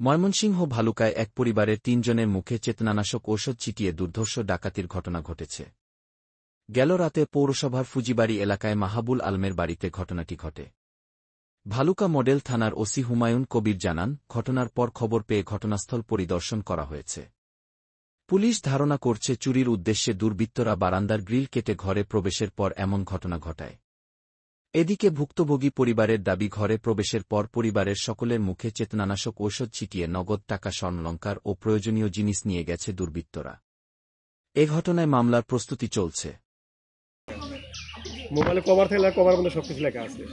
ময়মনসিংহ ভালুকায় এক পরিবারের ৩ জনের মুখে চেতনানাশক ঔষধ ছিটিয়ে দুর্ধর্ষ ডাকাতির ঘটনা ঘটেছে। গেল রাতে পৌরসভার ফুজিবাড়ি এলাকায় মাহাবুল আলমের বাড়িতে ঘটনাটি ঘটে। ভালুকা মডেল থানার ওসি হুমায়ুন কবির জানান, ঘটনার পর খবর পেয়ে ঘটনাস্থল পরিদর্শন করা হয়েছে। পুলিশ ধারণা করছে চুরির উদ্দেশ্যে দুর্বৃত্তরা বারান্দার গ্রিল কেটে ঘরে প্রবেশের পর এমন ঘটনা ঘটায়। এদিকে ভুক্তভোগী পরিবারের দাবি, ঘরে প্রবেশের পর পরিবারের সকলের মুখে চেতনানাশক ঔষধ ছিটিয়ে নগদ টাকা, স্বর্ণালংকার ও প্রয়োজনীয় জিনিস নিয়ে গেছে দুর্বৃত্তরা। এ ঘটনায় মামলার প্রস্তুতি চলছে। মোবাইলে কভার থেকে কভার মধ্যে সবকিছু লেখা আছে।